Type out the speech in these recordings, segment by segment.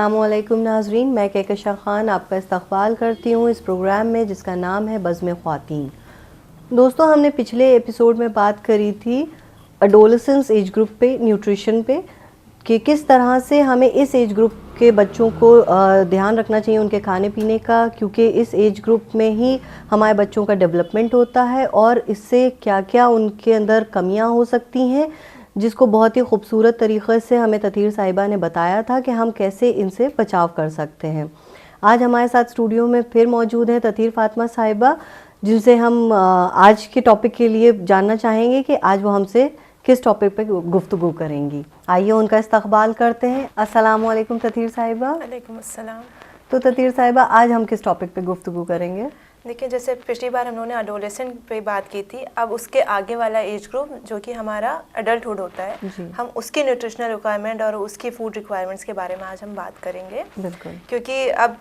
अस्सलामुअलैकुम नाज़रीन, मैं कहकशा ख़ान आपका इस्तक़बाल करती हूँ इस प्रोग्राम में जिसका नाम है बज़्म ख़वातीन। दोस्तों, हमने पिछले एपिसोड में बात करी थी एडोलेसेंस एज ग्रुप पे, न्यूट्रिशन पे, कि किस तरह से हमें इस एज ग्रुप के बच्चों को ध्यान रखना चाहिए उनके खाने पीने का, क्योंकि इस एज ग्रुप में ही हमारे बच्चों का डेवलपमेंट होता है और इससे क्या क्या उनके अंदर कमियां हो सकती हैं, जिसको बहुत ही खूबसूरत तरीक़े से हमें ततीर साहिबा ने बताया था कि हम कैसे इनसे बचाव कर सकते हैं। आज हमारे साथ स्टूडियो में फिर मौजूद हैं ततीर फ़ातिमा साहिबा, जिनसे हम आज के टॉपिक के लिए जानना चाहेंगे कि आज वो हमसे किस टॉपिक पे गुफ्तगू करेंगी। आइए उनका इस्तक़बाल करते हैं। अस्सलामुअलैकुम ततीर साहिबा। वालेकुम अस्सलाम। तो ततीर साहिबा, आज हम किस टॉपिक पे गुफ्तगू करेंगे? देखिए, जैसे पिछली बार हम लोगों ने एडोलेसेंट पे बात की थी, अब उसके आगे वाला एज ग्रुप जो कि हमारा एडल्टहुड होता है, हम उसकी न्यूट्रिशनल रिक्वायरमेंट और उसकी फूड रिक्वायरमेंट्स के बारे में आज हम बात करेंगे। बिल्कुल, क्योंकि अब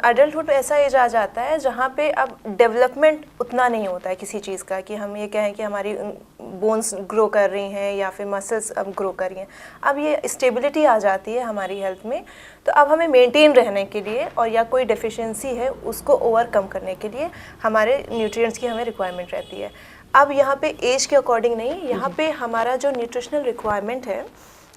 एडल्टहुड ऐसा एज आ जाता है जहाँ पे अब डेवलपमेंट उतना नहीं होता है किसी चीज़ का कि हम ये कहें कि हमारी बोन्स ग्रो कर रही हैं या फिर मसल्स अब ग्रो कर रही हैं। अब ये स्टेबिलिटी आ जाती है हमारी हेल्थ में, तो अब हमें मेंटेन रहने के लिए और या कोई डेफिशिएंसी है उसको ओवरकम करने के लिए हमारे न्यूट्रिएंट्स की हमें रिक्वायरमेंट रहती है। अब यहाँ पे एज के अकॉर्डिंग नहीं, यहाँ पे हमारा जो न्यूट्रिशनल रिक्वायरमेंट है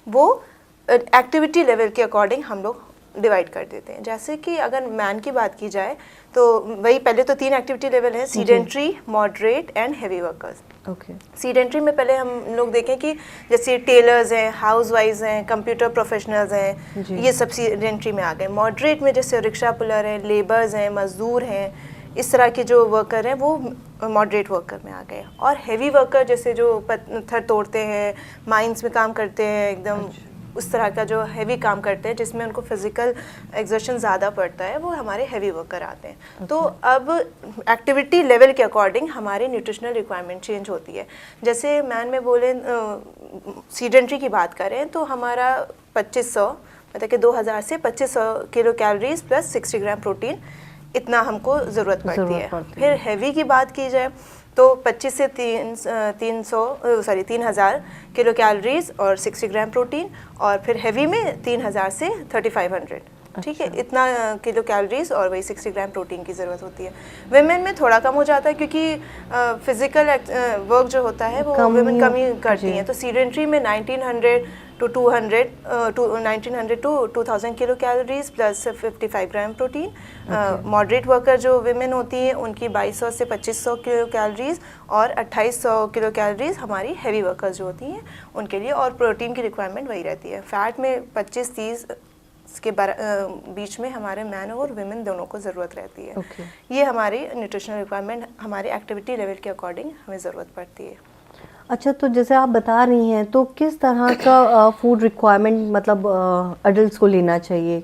वो एक्टिविटी लेवल के अकॉर्डिंग हम लोग डिवाइड कर देते हैं। जैसे कि अगर मैन की बात की जाए तो वही पहले तो 3 एक्टिविटी लेवल हैं: sedentary, moderate and heavy workers. Okay. Sedentary में पहले हम लोग देखें कि जैसे टेलर्स हैं, हाउसवाइफ्स हैं, कंप्यूटर प्रोफेशनल्स हैं, ये सब सीडेंट्री में आ गए। मॉडरेट में जैसे रिक्शा पुलर हैं, लेबर्स हैं, मजदूर हैं, इस तरह के जो वर्कर हैं वो मॉडरेट वर्कर में आ गए। और हैवी वर्कर जैसे जो पत्थर तोड़ते हैं, माइंस में काम करते हैं, एकदम उस तरह का जो हैवी काम करते हैं जिसमें उनको फिजिकल एक्सर्शन ज़्यादा पड़ता है, वो हमारे हैवी वर्कर आते हैं। तो अब एक्टिविटी लेवल के अकॉर्डिंग हमारी न्यूट्रिशनल रिक्वायरमेंट चेंज होती है। जैसे मैन में बोले सीडेंट्री की बात करें तो हमारा 2500 मतलब कि 2000 से 2500 kilo calories plus 60 gram protein, इतना हमको ज़रूरत पड़ती है। फिर हैवी की बात की जाए तो 25 से 3000 किलो कैलोरीज और 60 ग्राम प्रोटीन, और फिर हैवी में 3000 से 3500, ठीक है, इतना किलो कैलोरीज और वही 60 ग्राम प्रोटीन की ज़रूरत होती है। विमेन में थोड़ा कम हो जाता है क्योंकि फिजिकल वर्क जो होता है वो विमेन कम ही करती हैं। तो सीडेंट्री में 1900 to 2000 kilo calories plus 55 gram protein. Moderate worker जो विमेन होती हैं उनकी 2200 से 2500 किलो कैलोरीज और 2800 किलो कैलोरीज हमारी हैवी वर्कर्स जो होती हैं उनके लिए, और प्रोटीन की रिक्वायरमेंट वही रहती है। फैट में 25-30 के बीच में हमारे मैन और विमेन दोनों को ज़रूरत रहती है। ये हमारी न्यूट्रिशनल रिक्वायरमेंट हमारी एक्टिविटी लेवल के अकॉर्डिंग हमें ज़रूरत पड़ती है। अच्छा, तो जैसे आप बता रही हैं तो किस तरह का फूड रिक्वायरमेंट मतलब अडल्ट्स को लेना चाहिए?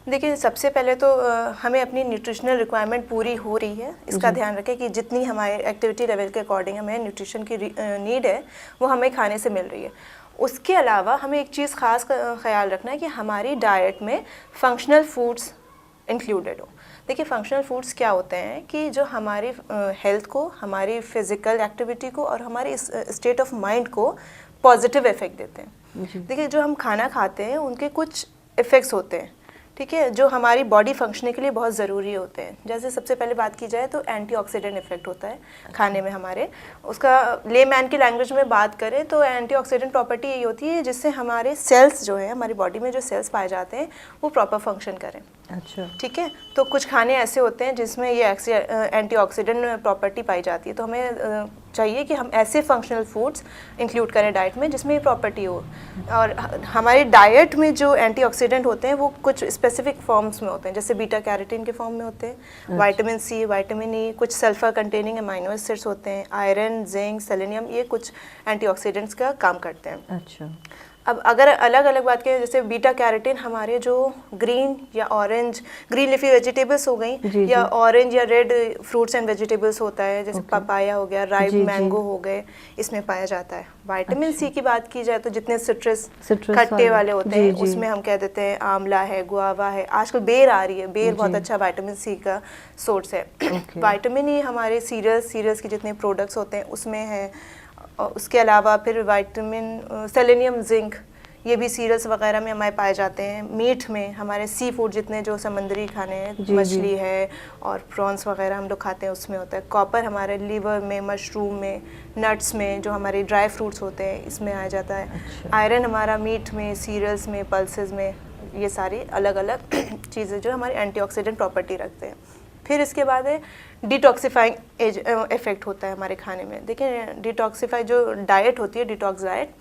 देखिए, सबसे पहले तो हमें अपनी न्यूट्रिशनल रिक्वायरमेंट पूरी हो रही है, इसका ध्यान रखें कि जितनी हमारे एक्टिविटी लेवल के अकॉर्डिंग हमें न्यूट्रिशन की नीड है वो हमें खाने से मिल रही है। उसके अलावा हमें एक चीज़ ख़ास ख्याल रखना है कि हमारी डाइट में फंक्शनल फूड्स इंक्लूडेड हो। देखिए, फंक्शनल फूड्स क्या होते हैं कि जो हमारी हेल्थ को, हमारी फिज़िकल एक्टिविटी को और हमारी स्टेट ऑफ माइंड को पॉजिटिव इफ़ेक्ट देते हैं। देखिए, जो हम खाना खाते हैं उनके कुछ इफ़ेक्ट्स होते हैं, ठीक है, जो हमारी बॉडी फंक्शनिंग के लिए बहुत ज़रूरी होते हैं। जैसे सबसे पहले बात की जाए तो एंटीऑक्सीडेंट इफेक्ट होता है खाने में हमारे। उसका लेमैन की लैंग्वेज में बात करें तो एंटीऑक्सीडेंट प्रॉपर्टी यही होती है जिससे हमारे सेल्स जो है, हमारी बॉडी में जो सेल्स पाए जाते हैं वो प्रॉपर फंक्शन करें। अच्छा, ठीक है, तो कुछ खाने ऐसे होते हैं जिसमें ये एंटीऑक्सीडेंट प्रॉपर्टी पाई जाती है, तो हमें चाहिए कि हम ऐसे फंक्शनल फूड्स इंक्लूड करें डाइट में जिसमें ये प्रॉपर्टी हो। और हमारी डाइट में जो एंटीऑक्सीडेंट होते हैं वो कुछ स्पेसिफिक फॉर्म्स में होते हैं, जैसे बीटा कैरोटीन के फॉर्म में होते हैं, विटामिन सी, विटामिन ई, कुछ सल्फर कंटेनिंग अमाइनो एसिड्स होते हैं, आयरन, जिंक, सेलेनियम, ये कुछ एंटीऑक्सीडेंट्स का काम करते हैं। अच्छा, अब अगर अलग अलग बात करें, जैसे बीटा कैरोटीन हमारे जो ग्रीन या ऑरेंज, ग्रीन लीफी वेजिटेबल्स हो गई या ऑरेंज या रेड फ्रूट्स एंड वेजिटेबल्स होता है, जैसे पपाया हो गया, राइप मैंगो हो गए, इसमें पाया जाता है। विटामिन सी की बात की जाए तो जितने सिट्रस खट्टे वाले होते हैं उसमें हम कह देते हैं आंवला है, गुआवा है, आजकल बेर आ रही है, बेर बहुत अच्छा विटामिन सी का सोर्स है। विटामिन ई हमारे सीरियल्स के जितने प्रोडक्ट्स होते हैं उसमें है। उसके अलावा फिर विटामिन, सेलेनियम, जिंक, ये भी सीरियल्स वगैरह में हमारे पाए जाते हैं। मीट में हमारे सी फूड जितने जो समुद्री खाने हैं, मछली है और प्रॉन्स वगैरह हम लोग खाते हैं, उसमें होता है। कॉपर हमारे लीवर में, मशरूम में, नट्स में, जो हमारे ड्राई फ्रूट्स होते हैं इसमें आ जाता है। आयरन हमारा मीट में, सीरियल्स में, पल्सेस में, ये सारी अलग अलग चीज़ें जो हमारी एंटीऑक्सीडेंट प्रॉपर्टी रखते हैं। फिर इसके बाद है डिटॉक्सिफाइंग इफेक्ट होता है हमारे खाने में। देखिए डिटॉक्सिफाई जो डाइट होती है, डिटॉक्स डाइट,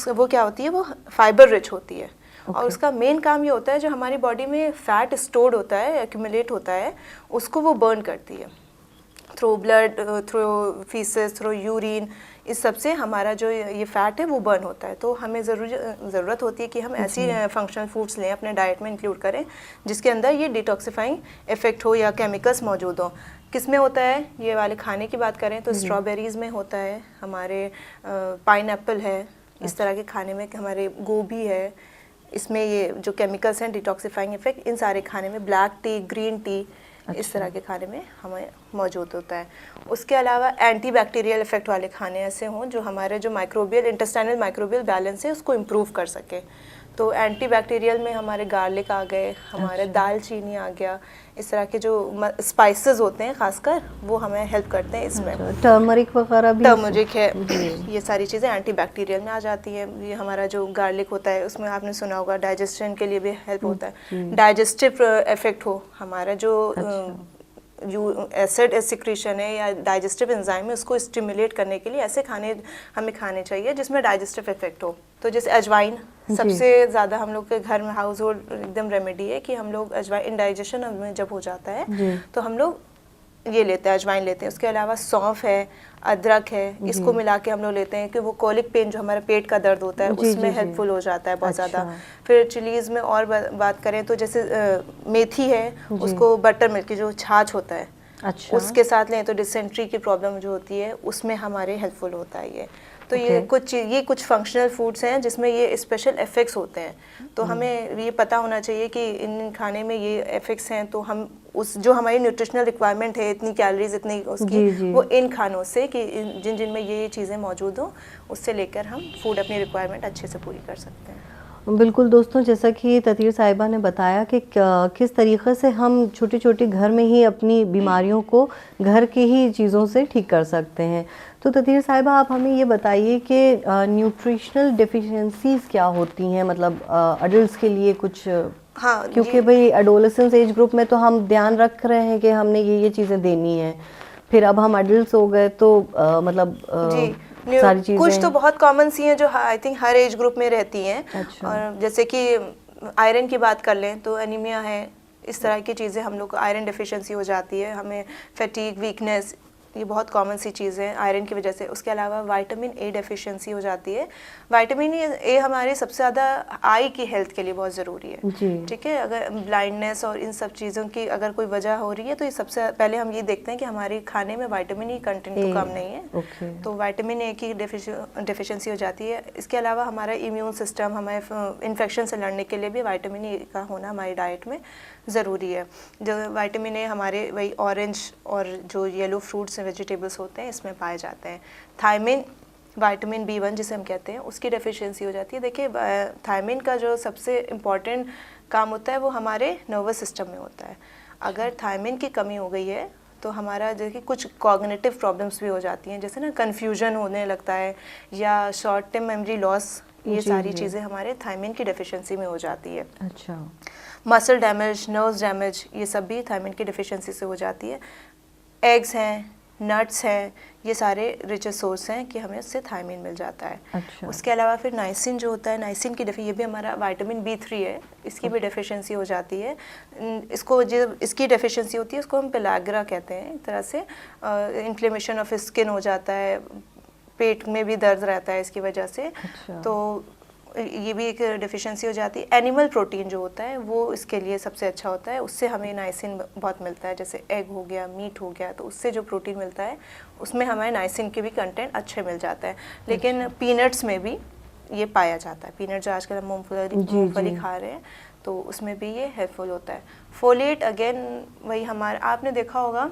वो क्या होती है, वो फाइबर रिच होती है। और उसका मेन काम ये होता है जो हमारी बॉडी में फैट स्टोर्ड होता है, एक्यूमुलेट होता है, उसको वो बर्न करती है through blood, through faeces, through urine. इस सब से हमारा जो ये फैट है वो बर्न होता है। तो हमें ज़रूरत होती है कि हम ऐसी फंक्शनल फूड्स लें, अपने डाइट में इंक्लूड करें जिसके अंदर ये डिटॉक्सिफाइंग इफेक्ट हो या केमिकल्स मौजूद हो। किस में होता है, ये वाले खाने की बात करें तो स्ट्रॉबेरीज़ में होता है, हमारे पाइनएप्पल है, इस तरह के खाने में, हमारे गोभी है, इसमें ये जो केमिकल्स हैं डिटॉक्सिफाइंग इफेक्ट इन सारे खाने में, ब्लैक टी, ग्रीन टी, इस तरह के खाने में हमें मौजूद होता है। उसके अलावा एंटी बैक्टीरियल इफेक्ट वाले खाने ऐसे हों जो हमारे जो माइक्रोबियल, इंटेस्टाइनल माइक्रोबियल बैलेंस है उसको इम्प्रूव कर सके। तो एंटी बैक्टीरियल में हमारे गार्लिक आ गए, हमारे दालचीनी आ गया, इस तरह के जो स्पाइसेस होते हैं खासकर वो हमें हेल्प करते हैं इसमें। टर्मरिक वगैरह भी, टर्मरिक है, ये सारी चीज़ें एंटी बैक्टीरियल में आ जाती है। ये हमारा जो गार्लिक होता है उसमें आपने सुना होगा डाइजेशन के लिए भी हेल्प होता है। डाइजेस्टिव इफेक्ट हो, हमारा जो एसिड सिक्रीशन है या डाइजेस्टिव एंजाइम है उसको स्टिमुलेट करने के लिए ऐसे खाने हमें खाने चाहिए जिसमें डाइजेस्टिव इफेक्ट हो। तो जैसे अजवाइन सबसे ज़्यादा हम लोग के घर में हाउस होल्ड एकदम रेमेडी है कि हम लोग अजवाइन, इंडाइजेशन में जब हो जाता है तो हम लोग ये लेते हैं, अजवाइन लेते हैं। उसके अलावा सौंफ है, अदरक है, इसको मिला के हम लोग लेते हैं कि वो कोलिक पेन जो हमारा पेट का दर्द होता है उसमें हेल्पफुल हो जाता है बहुत ज़्यादा। फिर चिलीज़ में और बात करें तो जैसे मेथी है, उसको बटर मिल्क की जो छाछ होता है उसके साथ लें तो डिसेंट्री की प्रॉब्लम जो होती है उसमें हमारे हेल्पफुल होता है ये। तो ये कुछ फंक्शनल फूड्स हैं जिसमें ये स्पेशल इफ़ेक्ट्स होते हैं। तो हमें ये पता होना चाहिए कि इन खाने में ये इफ़ेक्ट्स हैं, तो हम उस जो हमारी न्यूट्रिशनल रिक्वायरमेंट है, इतनी कैलोरीज इतनी उसकी, वो इन खानों से कि जिन में ये चीज़ें मौजूद हों उससे लेकर हम फूड अपनी रिक्वायरमेंट अच्छे से पूरी कर सकते हैं। बिल्कुल दोस्तों, जैसा कि ततीर साहिबा ने बताया कि किस तरीक़े से हम छोटी छोटी घर में ही अपनी बीमारियों को घर की ही चीज़ों से ठीक कर सकते हैं। तो ततीर साहिबा आप हमें ये बताइए कि न्यूट्रिशनल डेफिशिएंसीज़ क्या होती हैं, मतलब अडल्ट्स के लिए कुछ। हाँ, क्योंकि भाई एडोलेसेंस एज ग्रुप में तो हम ध्यान रख रहे हैं कि हमने ये चीज़ें देनी है, फिर अब हम एडल्ट्स हो गए तो मतलब सारी चीज़ें कुछ तो बहुत कॉमन सी हैं जो I think her age group में रहती हैं। और जैसे कि आयरन की बात कर लें तो एनीमिया है, इस तरह की चीज़ें हम लोग को आयरन डिफिशिएंसी हो जाती है, हमें फैटीग, वीकनेस, ये बहुत कॉमन सी चीज़ें हैं आयरन की वजह से। उसके अलावा विटामिन ए डेफिशिएंसी हो जाती है। विटामिन ए हमारे सबसे ज़्यादा आई की हेल्थ के लिए बहुत ज़रूरी है, ठीक है। अगर ब्लाइंडनेस और इन सब चीज़ों की अगर कोई वजह हो रही है तो ये सबसे पहले हम ये देखते हैं कि हमारे खाने में विटामिन ई कंटेंट तो कम नहीं है, तो विटामिन ए की डेफिशिएंसी हो जाती है। इसके अलावा हमारा इम्यून सिस्टम, हमारे इन्फेक्शन से लड़ने के लिए भी विटामिन ए का होना हमारी डाइट में ज़रूरी है। जो विटामिन ए हमारे वही ऑरेंज और जो येलो फ्रूट्स वेजिटेबल्स होते हैं इसमें पाए जाते हैं। थायमिन, विटामिन B1 जिसे हम कहते हैं, उसकी डेफिशिएंसी हो जाती है। देखिए थायमिन का जो सबसे इम्पॉर्टेंट काम होता है वो हमारे नर्वस सिस्टम में होता है। अगर थायमिन की कमी हो गई है तो हमारा जैसे कुछ कॉग्निटिव प्रॉब्लम्स भी हो जाती हैं, जैसे ना कन्फ्यूजन होने लगता है या शॉर्ट टर्म मेमोरी लॉस, ये सारी चीज़ें हमारे थायमिन की डेफिशिएंसी में हो जाती है। अच्छा, मसल डैमेज, नर्व्स डैमेज, ये सब भी थायमिन की डेफिशिएंसी से हो जाती है। एग्स हैं, नट्स हैं, ये सारे रिच सोर्स हैं कि हमें उससे थायमिन मिल जाता है। अच्छा। उसके अलावा फिर नाइसिन जो होता है, नाइसिन की ये भी हमारा विटामिन B3 है, इसकी भी डेफिशिएंसी हो जाती है। इसको जब इसकी डेफिशिएंसी होती है उसको हम पेलाग्रा कहते हैं। एक तरह से इन्फ्लेमेशन ऑफ स्किन हो जाता है, पेट में भी दर्द रहता है इसकी वजह से। अच्छा। तो ये भी एक डेफिशिएंसी हो जाती है। एनिमल प्रोटीन जो होता है वो इसके लिए सबसे अच्छा होता है, उससे हमें नाइसिन बहुत मिलता है। जैसे एग हो गया, मीट हो गया, तो उससे जो प्रोटीन मिलता है उसमें हमें नाइसिन के भी कंटेंट अच्छे मिल जाता है। लेकिन पीनट्स में भी ये पाया जाता है। पीनट जो आजकल हम मूंगफली खा रहे हैं तो उसमें भी ये हेल्पफुल होता है। फोलेट अगेन वही हमारा, आपने देखा होगा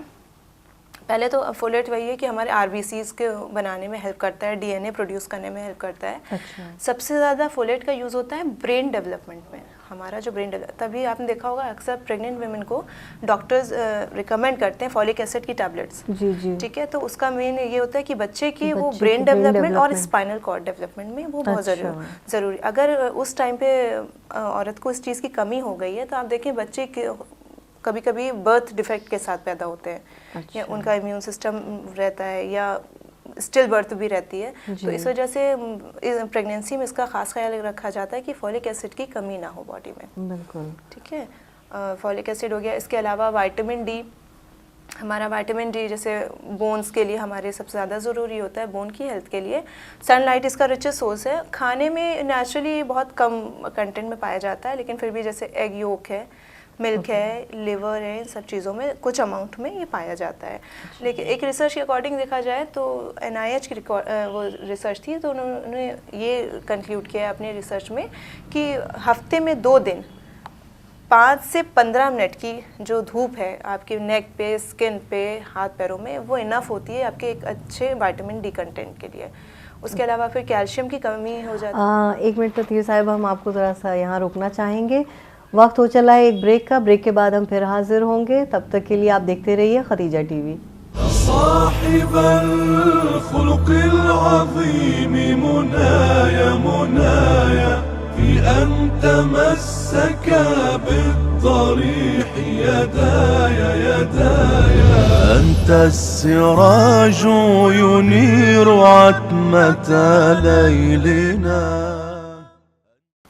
पहले तो फोलेट वही है कि हमारे आरबीसीज के बनाने में हेल्प करता है, डीएनए प्रोड्यूस करने में हेल्प करता है। अच्छा। सबसे ज़्यादा फोलेट का यूज़ होता है ब्रेन डेवलपमेंट में। हमारा जो ब्रेन डेवलप, तभी आपने देखा होगा अक्सर प्रेग्नेंट वुमेन को डॉक्टर्स रिकमेंड करते हैं फॉलिक एसिड की टैबलेट्स। जी जी। ठीक है, तो उसका मेन ये होता है कि बच्चे की वो बच्चे ब्रेन की brain डेवलपमेंट और development। स्पाइनल कॉर्ड डेवलपमेंट में वो बहुत अच्छा। ज़रूरी। अगर उस टाइम पे औरत को इस चीज़ की कमी हो गई है तो आप देखें बच्चे कभी कभी बर्थ डिफेक्ट के साथ पैदा होते हैं। अच्छा। या उनका इम्यून सिस्टम रहता है या स्टिल बर्थ भी रहती है, तो इस वजह से प्रेगनेंसी में इसका खास ख्याल रखा जाता है कि फॉलिक एसिड की कमी ना हो बॉडी में। बिल्कुल। ठीक है, फॉलिक एसिड हो गया। इसके अलावा विटामिन डी, हमारा विटामिन डी जैसे बोन्स के लिए हमारे सबसे ज़्यादा ज़रूरी होता है, बोन की हेल्थ के लिए। सनलाइट इसका रिचेस्ट सोर्स है। खाने में नेचुरली बहुत कम कंटेंट में पाया जाता है, लेकिन फिर भी जैसे एग योक है, मिल्क है, लिवर है, इन सब चीज़ों में कुछ अमाउंट में ये पाया जाता है। लेकिन एक रिसर्च के अकॉर्डिंग देखा जाए तो NIH की वो रिसर्च थी, तो उन्होंने ये कंक्लूड किया अपने रिसर्च में कि हफ्ते में 2 दिन 5 से 15 मिनट की जो धूप है आपके नेक पे, स्किन पे, हाथ पैरों में, वो इनफ होती है आपके एक अच्छे विटामिन डी कंटेंट के लिए। उसके अलावा फिर कैल्शियम की कमी हो जाती है। 1 मिनट ततीर साहिब, हम आपको ज़रा सा यहाँ रुकना चाहेंगे, वक्त हो चला है एक ब्रेक का। ब्रेक के बाद हम फिर हाजिर होंगे, तब तक के लिए आप देखते रहिए खदीजा टीवी।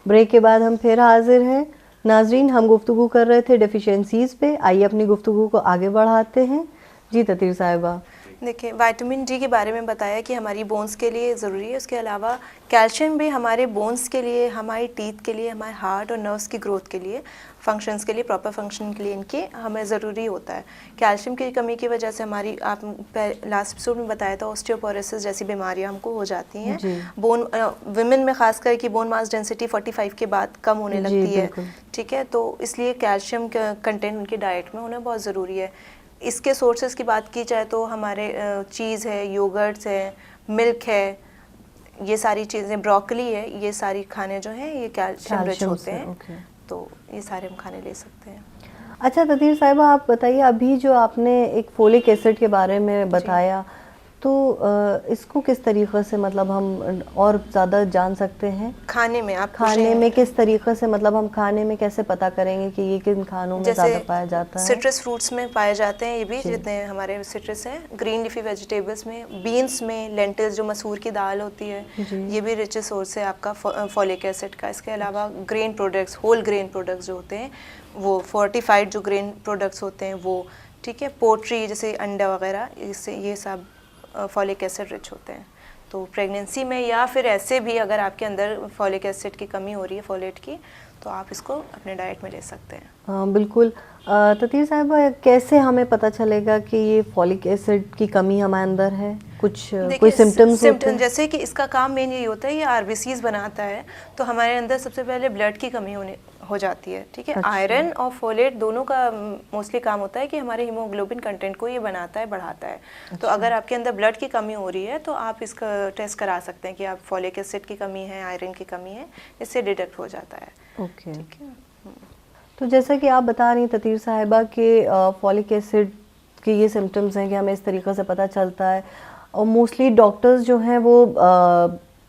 ब्रेक के बाद हम फिर हाजिर हैं। नाजरीन, हम गुफ्तगू कर रहे थे डेफिशिएंसीज़ पे, आइए अपनी गुफ्तगू को आगे बढ़ाते हैं। जी ततीर साहिबा। देखिए, विटामिन डी के बारे में बताया कि हमारी बोन्स के लिए ज़रूरी है। उसके अलावा कैल्शियम भी हमारे बोन्स के लिए, हमारी टीथ के लिए, हमारे हार्ट और नर्व्स की ग्रोथ के लिए, फंक्शंस के लिए, प्रॉपर फंक्शन के लिए इनके हमें ज़रूरी होता है। कैल्शियम की कमी की वजह से हमारी, आप लास्ट एपिसोड में बताया था, ऑस्टियोपोरोसिस जैसी बीमारियां हमको हो जाती हैं। बोन विमेन में खास करके बोन मास डेंसिटी 45 के बाद कम होने लगती है। ठीक है, तो इसलिए कैल्शियम का कंटेंट उनकी डाइट में होना बहुत ज़रूरी है। इसके सोर्सेज की बात की जाए तो हमारे चीज़ है, योगर्ट्स है, मिल्क है, ये सारी चीज़ें, ब्रोकली है, ये सारी खाने जो हैं ये कैल्शियम रिच होते हैं। तो ये सारे हम खाने ले सकते हैं। अच्छा ततीर साहिबा, आप बताइए, अभी जो आपने एक फोलिक एसिड के बारे में बताया, तो इसको किस तरीक़े से मतलब हम और ज़्यादा जान सकते हैं? खाने में आप खाने में किस तरीक़े से, मतलब हम खाने में कैसे पता करेंगे कि ये किन खानों में ज़्यादा पाया जाता है? सिट्रस फ्रूट्स में पाए जाते हैं ये भी, जितने हमारे सिट्रस हैं। ग्रीन लीफी वेजिटेबल्स में, बीन्स में, लेंटिल्स जो मसूर की दाल होती है, ये भी रिच सोर्स है आपका फॉलिक एसिड का। इसके अलावा grain products, whole grain products जो होते हैं वो, फोर्टिफाइड जो ग्रेन प्रोडक्ट्स होते हैं वो, ठीक है, पोल्ट्री जैसे अंडा वगैरह, इससे ये सब फॉलिक एसिड रिच होते हैं। तो प्रेगनेंसी में या फिर ऐसे भी अगर आपके अंदर फॉलिक एसिड की कमी हो रही है, फोलेट की, तो आप इसको अपने डाइट में ले सकते हैं। हाँ बिल्कुल। ततीर साहिबा, कैसे हमें पता चलेगा कि ये फॉलिक एसिड की कमी हमारे अंदर है? कुछ कोई सिम्टम्स होते हैं? जैसे कि इसका काम मेन यही होता है, ये आरबीसीज बनाता है, तो हमारे अंदर सबसे पहले ब्लड की कमी हो जाती है। ठीक है, आयरन और फोलेट दोनों का मोस्टली काम होता है कि हमारे हीमोग्लोबिन कंटेंट को ये बनाता है, बढ़ाता है। तो अगर आपके अंदर ब्लड की कमी हो रही है तो आप इसका टेस्ट करा सकते हैं कि आप फॉलिक एसिड की कमी है, आयरन की कमी है, इससे डिटेक्ट हो जाता है। ओके, ठीक है। तो जैसा कि आप बता रही ततीर साहिबा कि फॉलिक एसिड के ये सिम्टम्स हैं कि हमें इस तरीक़े से पता चलता है, और मोस्टली डॉक्टर्स जो हैं वो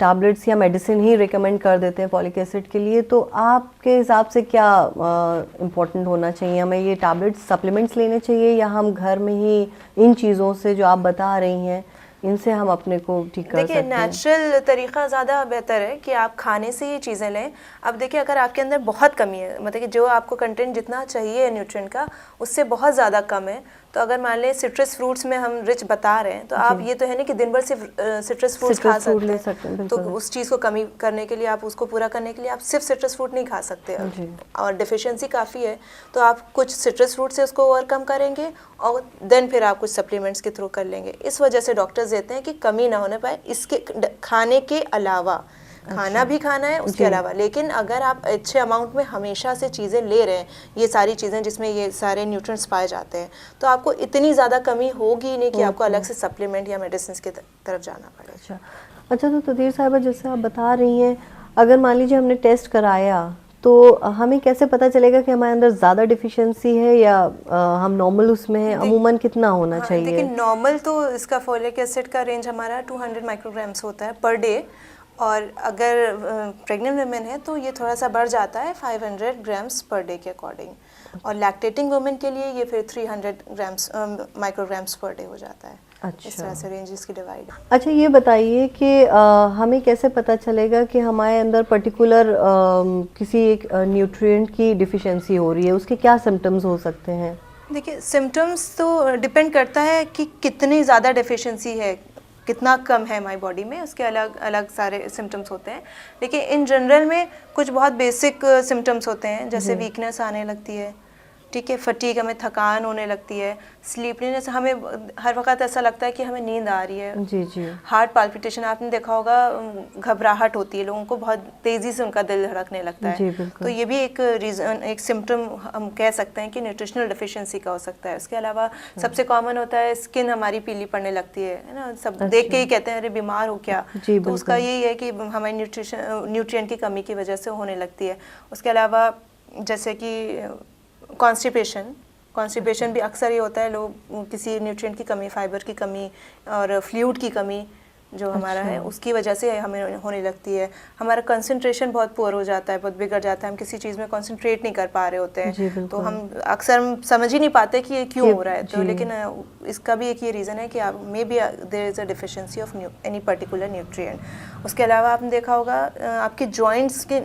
टैबलेट्स या मेडिसिन ही रिकमेंड कर देते हैं फॉलिक एसिड के लिए। तो आपके हिसाब से क्या इम्पोर्टेंट होना चाहिए? हमें ये टैबलेट्स, सप्लीमेंट्स लेने चाहिए, या हम घर में ही इन चीज़ों से जो आप बता रही हैं इनसे हम अपने को ठीक कर सकते हैं? देखिए, नेचुरल तरीक़ा ज़्यादा बेहतर है कि आप खाने से ये चीज़ें लें। अब देखिए, अगर आपके अंदर बहुत कमी है, मतलब कि जो आपको कंटेंट जितना चाहिए न्यूट्रिएंट का उससे बहुत ज़्यादा कम है, तो अगर मान लें सिट्रस फ्रूट्स में हम रिच बता रहे हैं, तो आप ये तो है नहीं कि दिन भर सिर्फ सिट्रस फ्रूट्स खा सकते हैं। तो उस चीज़ को कमी करने के लिए, आप उसको पूरा करने के लिए आप सिर्फ सिट्रस फ्रूट नहीं खा सकते, और डिफिशियंसी काफ़ी है तो आप कुछ सिट्रस फ्रूट से उसको ओवरकम करेंगे, और देन फिर आप कुछ सप्लीमेंट्स के थ्रू कर लेंगे। इस वजह से डॉक्टर्स देते हैं कि कमी ना होने पाए। इसके खाने के अलावा खाना भी खाना है उसके अलावा। लेकिन अगर आप अच्छे अमाउंट में हमेशा से चीज़ें ले रहे हैं, ये सारी चीज़ें जिसमें ये सारे न्यूट्रिएंट्स पाए जाते हैं, तो आपको इतनी ज़्यादा कमी होगी ही नहीं कि आपको अलग से सप्लीमेंट या मेडिसिन की तरफ जाना पड़ेगा। अच्छा, तो तदीर साहिबा जैसे आप बता रही हैं, अगर मान लीजिए हमने टेस्ट कराया तो हमें कैसे पता चलेगा कि हमारे अंदर ज़्यादा डिफिशिएंसी है या हम नॉर्मल उसमें है? अमूमन कितना होना चाहिए? देखिए, नॉर्मल तो इसका फोलिक एसिड का रेंज हमारा 200 माइक्रोग्राम्स होता है पर डे, और अगर प्रेग्नेंट वुमेन है तो ये थोड़ा सा बढ़ जाता है 500 ग्राम्स पर डे के अकॉर्डिंग, और लैक्टेटिंग वुमेन के लिए ये फिर 300 ग्राम्स माइक्रोग्राम्स पर डे हो जाता है। अच्छा, इस तरह से रेंजेस की डिवाइड। अच्छा, ये बताइए कि हमें कैसे पता चलेगा कि हमारे अंदर पर्टिकुलर किसी एक न्यूट्रिएंट की डिफिशिएंसी हो रही है? उसके क्या सिम्टम्स हो सकते हैं? देखिए, सिम्टम्स तो डिपेंड करता है कि कितनी ज़्यादा डेफिशिएंसी है, कितना कम है हमारी बॉडी में, उसके अलग अलग सारे सिम्टम्स होते हैं। लेकिन इन जनरल में कुछ बहुत बेसिक सिम्टम्स होते हैं, जैसे वीकनेस आने लगती है, ठीक है, फटीग, हमें थकान होने लगती है, स्लीपनेस, हमें हर वक्त ऐसा लगता है कि हमें नींद आ रही है, जी जी, हार्ट पाल्पिटेशन, आपने देखा होगा, घबराहट होती है, लोगों को बहुत तेज़ी से उनका दिल धड़कने लगता है। जी, तो ये भी एक रीज़न, एक सिम्टम हम कह सकते हैं कि न्यूट्रिशनल डेफिशिएंसी का हो सकता है। उसके अलावा सबसे कॉमन होता है स्किन हमारी पीली पड़ने लगती है ना, सब देख के ही कहते हैं अरे बीमार हो क्या, तो उसका यही है कि हमारी न्यूट्रिएंट की कमी की वजह से होने लगती है। उसके अलावा जैसे कि कॉन्स्टिपेशन भी अक्सर ये होता है, लोग किसी न्यूट्रिएंट की कमी, फाइबर की कमी और फ्लूइड की कमी जो हमारा है उसकी वजह से हमें होने लगती है। हमारा कंसंट्रेशन बहुत पुअर हो जाता है, बहुत बिगड़ जाता है, हम किसी चीज़ में कंसंट्रेट नहीं कर पा रहे होते हैं, तो हम अक्सर समझ ही नहीं पाते कि ये क्यों हो रहा है। तो लेकिन इसका भी एक ये रीज़न है कि maybe there is a deficiency of any particular nutrient. उसके अलावा आपने देखा होगा आपके जॉइंट्स के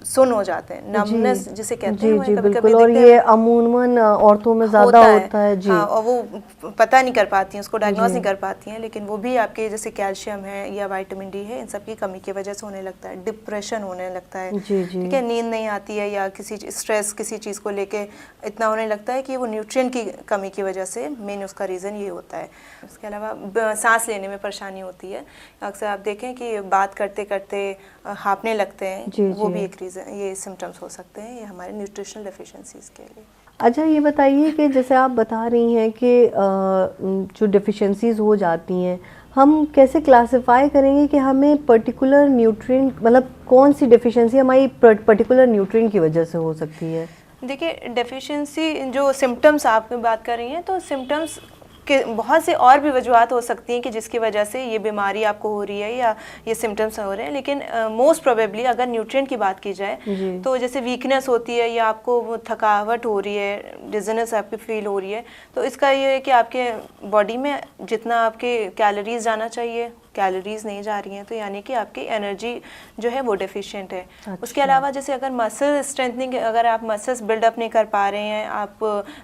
सुन हो जाते हैं, नमनेस जिसे कहते हैं, जी, बिल्कुल, और ये अमूमन औरतों में ज़्यादा होता है जी। हाँ, और वो पता नहीं कर पाती हैं, उसको डायग्नोज नहीं कर पाती हैं, लेकिन वो भी आपके जैसे कैल्शियम है या विटामिन डी है, इन सब की कमी की वजह से होने लगता है। डिप्रेशन होने लगता है, ठीक है, नींद नहीं आती है, या किसी स्ट्रेस किसी चीज़ को लेके इतना होने लगता है कि वो न्यूट्रिएंट की कमी की वजह से मेन उसका रीज़न ये होता है। उसके अलावा सांस लेने में परेशानी होती है, अक्सर आप देखें कि बात करते करते हाँफने लगते हैं, वो भी एक रीज़न, ये सिम्टम्स हो सकते हैं, ये हमारे न्यूट्रिशनल डेफिशिएंसीज के लिए। अच्छा, ये बताइए कि जैसे आप बता रही हैं कि जो डेफिशिएंसीज हो जाती हैं, हम कैसे क्लासिफाई करेंगे कि हमें पर्टिकुलर न्यूट्रिएंट, मतलब कौन सी डेफिशिएंसी हमारी पर्टिकुलर न्यूट्रिएंट की वजह से हो सकती है? देखिए, डेफिशिएंसी जो सिम्टम्स आप बात कर रही हैं, तो सिम्टम्स कि बहुत से और भी वजूहत हो सकती हैं कि जिसकी वजह से ये बीमारी आपको हो रही है या ये सिम्टम्स हो रहे हैं, लेकिन मोस्ट प्रोबेबली अगर न्यूट्रिएंट की बात की जाए तो जैसे वीकनेस होती है या आपको थकावट हो रही है, डिज़नेस आपकी फील हो रही है, तो इसका ये है कि आपके बॉडी में जितना आपके कैलोरीज जाना चाहिए, कैलोरीज नहीं जा रही हैं, तो यानी कि आपकी एनर्जी जो है वो डेफिशिएंट है। अच्छा। उसके अलावा जैसे अगर मसल स्ट्रेंथनिंग, अगर आप मसल्स बिल्डअप नहीं कर पा रहे हैं, आप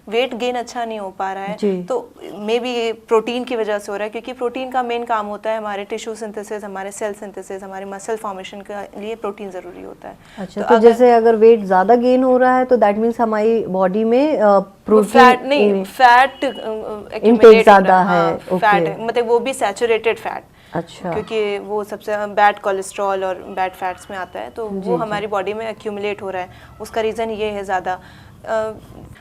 वेट गेन अच्छा नहीं हो पा रहा है, तो मे बी ये प्रोटीन की वजह से हो रहा है, क्योंकि प्रोटीन का मेन काम होता है हमारे टिश्यू सिंथेसिस, हमारे सेल सिंथेसिस, हमारे मसल फॉर्मेशन के लिए प्रोटीन ज़रूरी होता है। अच्छा, तो जैसे अगर वेट ज़्यादा गेन हो रहा है तो दैट मीन्स हमारी बॉडी में फैट नहीं, फैट इनटेक ज़्यादा है, फैट मतलब वो भी सैचुरेटेड फैट। अच्छा, क्योंकि वो सबसे बैड कोलेस्ट्रॉल और बैड फैट्स में आता है, तो वो हमारी बॉडी में एक्यूमुलेट हो रहा है, उसका रीज़न ये है ज़्यादा।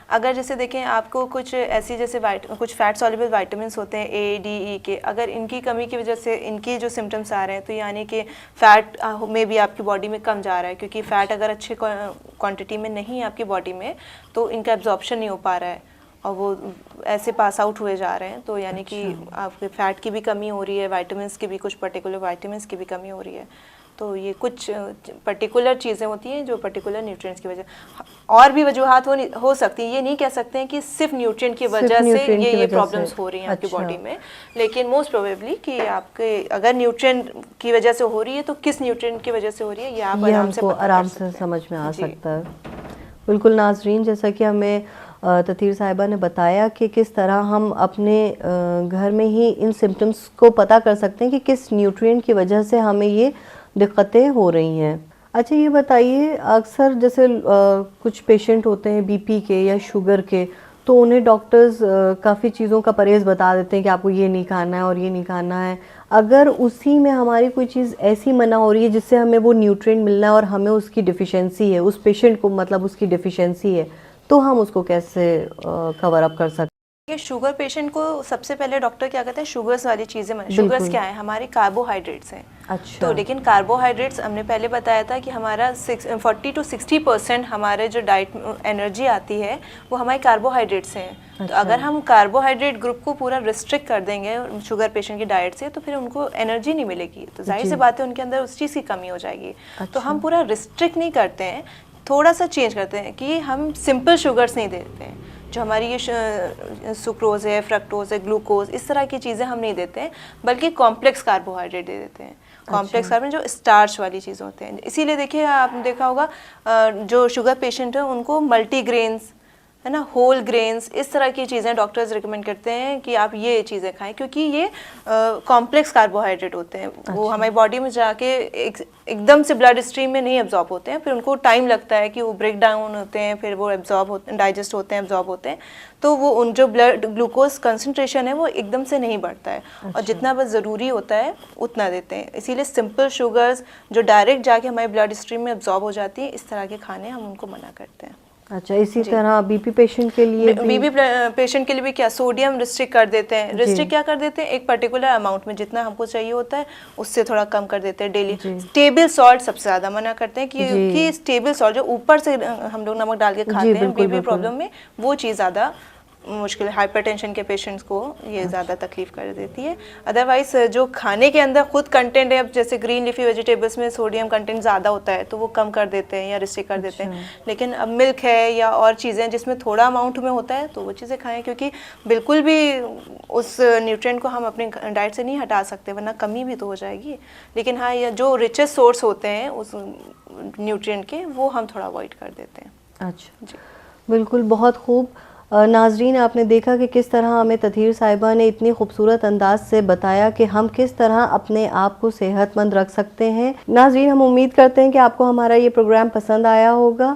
अगर जैसे देखें आपको कुछ ऐसी जैसे कुछ फैट सॉल्युबल विटामिन्स होते हैं ए, डी, ई के, अगर इनकी कमी की वजह से इनकी जो सिम्टम्स आ रहे हैं, तो यानी कि फ़ैट में भी आपकी बॉडी में कम जा रहा है, क्योंकि फ़ैट अगर अच्छे क्वांटिटी में नहीं है आपकी बॉडी में तो इनका एब्जॉर्प्शन नहीं हो पा रहा है और वो ऐसे पास आउट हुए जा रहे हैं, तो यानी कि आपके फ़ैट की भी कमी हो रही है, विटामिन्स की भी, कुछ पर्टिकुलर विटामिन्स की भी कमी हो रही है। तो ये कुछ पर्टिकुलर चीज़ें होती हैं जो पर्टिकुलर न्यूट्रिएंट्स की वजह, और भी वजूहात हो सकती हैं, ये नहीं कह सकते हैं कि सिर्फ न्यूट्रिएंट की वजह से ये प्रॉब्लम्स हो रही हैं आपकी बॉडी में, लेकिन मोस्ट प्रोबेबली कि आपके अगर न्यूट्रिएंट की वजह से हो रही है तो किस न्यूट्रिएंट की वजह से हो रही है ये आप आराम से समझ में आ सकता है। बिल्कुल नाज़रीन, जैसा कि हमें ततीर साहिबा ने बताया कि किस तरह हम अपने घर में ही इन सिम्टम्स को पता कर सकते हैं कि किस न्यूट्रिएंट की वजह से हमें ये दिक्कतें हो रही हैं। अच्छा, ये बताइए, अक्सर जैसे कुछ पेशेंट होते हैं बीपी के या शुगर के, तो तो उन्हें डॉक्टर्स काफ़ी चीज़ों का परहेज़ बता देते हैं कि आपको ये नहीं खाना है और ये नहीं खाना है। अगर उसी में हमारी कोई चीज़ ऐसी मना हो रही है जिससे हमें वो न्यूट्रिएंट मिलना है और हमें उसकी डिफ़िशियंसी है, उस पेशेंट को मतलब उसकी डिफ़िशियंसी है, तो हम उसको कैसे कवर अप कर सकते हैं? ये शुगर पेशेंट को सबसे पहले डॉक्टर क्या कहते हैं, शुगर्स वाली चीज़ें शुगर्स बिल्कुल। क्या है, हमारे कार्बोहाइड्रेट्स हैं। अच्छा। तो लेकिन कार्बोहाइड्रेट्स हमने पहले बताया था कि हमारा 40 to 60% हमारे जो डाइट एनर्जी आती है वो हमारे कार्बोहाइड्रेट से है। अच्छा। तो अगर हम कार्बोहाइड्रेट ग्रुप को पूरा रिस्ट्रिक्ट कर देंगे शुगर पेशेंट की डाइट से, तो फिर उनको एनर्जी नहीं मिलेगी, तो जाहिर सी बात है उनके अंदर उस चीज़ की कमी हो जाएगी। अच्छा। तो हम पूरा रिस्ट्रिक्ट नहीं करते हैं, थोड़ा सा चेंज करते हैं कि हम सिंपल शुगर्स नहीं देते हैं। जो हमारी ये सुक्रोज है, फ्रक्टोज है, ग्लूकोज, इस तरह की चीज़ें हम नहीं देते हैं, बल्कि कॉम्प्लेक्स कार्बोहाइड्रेट दे देते हैं। कॉम्प्लेक्स कार्बोहाइड्रेट जो स्टार्च वाली चीज़ होते हैं। इसीलिए देखिए, आपने देखा होगा जो शुगर पेशेंट है उनको मल्टीग्रेन्स, है ना, होल ग्रेन्स, इस तरह की चीज़ें डॉक्टर्स रिकमेंड करते हैं कि आप ये चीज़ें खाएं, क्योंकि ये कॉम्प्लेक्स कार्बोहाइड्रेट होते हैं। वो हमारी बॉडी में जाके एकदम से ब्लड स्ट्रीम में नहीं एब्जॉर्ब होते हैं, फिर उनको टाइम लगता है कि वो ब्रेक डाउन होते हैं, फिर वो एब्जॉर्ब होते हैं, डाइजेस्ट होते हैं, एब्जॉर्ब होते हैं। तो वो उन जो ब्लड ग्लूकोज कंसनट्रेशन है वो एकदम से नहीं बढ़ता है। और जितना बस ज़रूरी होता है उतना देते हैं। इसीलिए सिंपल शुगर्स जो डायरेक्ट जाके हमारे ब्लड स्ट्रीम में एब्जॉर्ब हो जाती है, इस तरह के खाने हम उनको मना करते हैं। अच्छा, इसी तरह बीपी पेशेंट के लिए बीपी पेशेंट के लिए भी क्या, सोडियम रिस्ट्रिक्ट कर देते हैं। रिस्ट्रिक्ट क्या कर देते हैं, एक पर्टिकुलर अमाउंट में जितना हमको चाहिए होता है उससे थोड़ा कम कर देते हैं डेली। स्टेबल सॉल्ट सबसे ज़्यादा मना करते हैं कि स्टेबल सॉल्ट जो ऊपर से हम लोग नमक डाल के खाते हैं बीपी प्रॉब्लम में, वो चीज़ ज़्यादा मुश्किल है। हाइपरटेंशन के पेशेंट्स को ये ज़्यादा तकलीफ कर देती है। अदरवाइज जो खाने के अंदर खुद कंटेंट है, अब जैसे ग्रीन लीफी वेजिटेबल्स में सोडियम कंटेंट ज़्यादा होता है तो वो कम कर देते हैं या रिस्ट्रिक्ट कर देते हैं। लेकिन अब मिल्क है या और चीज़ें जिसमें थोड़ा अमाउंट में होता है तो वो चीज़ें खाएं, क्योंकि बिल्कुल भी उस न्यूट्रिएंट को हम अपने डाइट से नहीं हटा सकते, वरना कमी भी तो हो जाएगी। लेकिन हाँ, या जो रिचेस्ट सोर्स होते हैं उस न्यूट्रिएंट के, वो हम थोड़ा अवॉइड कर देते हैं। अच्छा जी, बिल्कुल, बहुत खूब। नाजरीन, आपने देखा कि किस तरह हमें तथीर साहिबा ने इतनी खूबसूरत अंदाज से बताया कि हम किस तरह अपने आप को सेहतमंद रख सकते हैं। नाजरीन, हम उम्मीद करते हैं कि आपको हमारा ये प्रोग्राम पसंद आया होगा,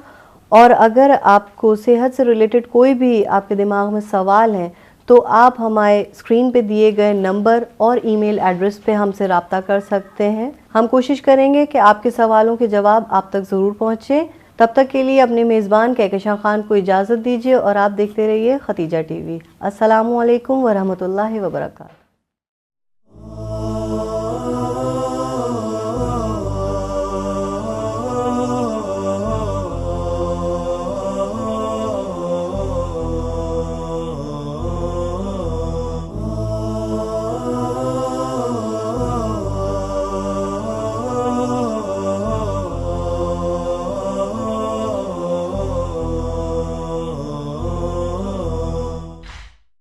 और अगर आपको सेहत से रिलेटेड कोई भी आपके दिमाग में सवाल हैं तो आप हमारे स्क्रीन पे दिए गए नंबर और ईमेल एड्रेस पे हमसे रब्ता कर सकते हैं। हम कोशिश करेंगे कि आपके सवालों के जवाब आप तक ज़रूर पहुँचे। तब तक के लिए अपने मेज़बान कहकशां खान को इजाज़त दीजिए और आप देखते रहिए खतीजा टीवी। अस्सलामु अलैकुम वरहमतुल्लाहि वबरकातुहू।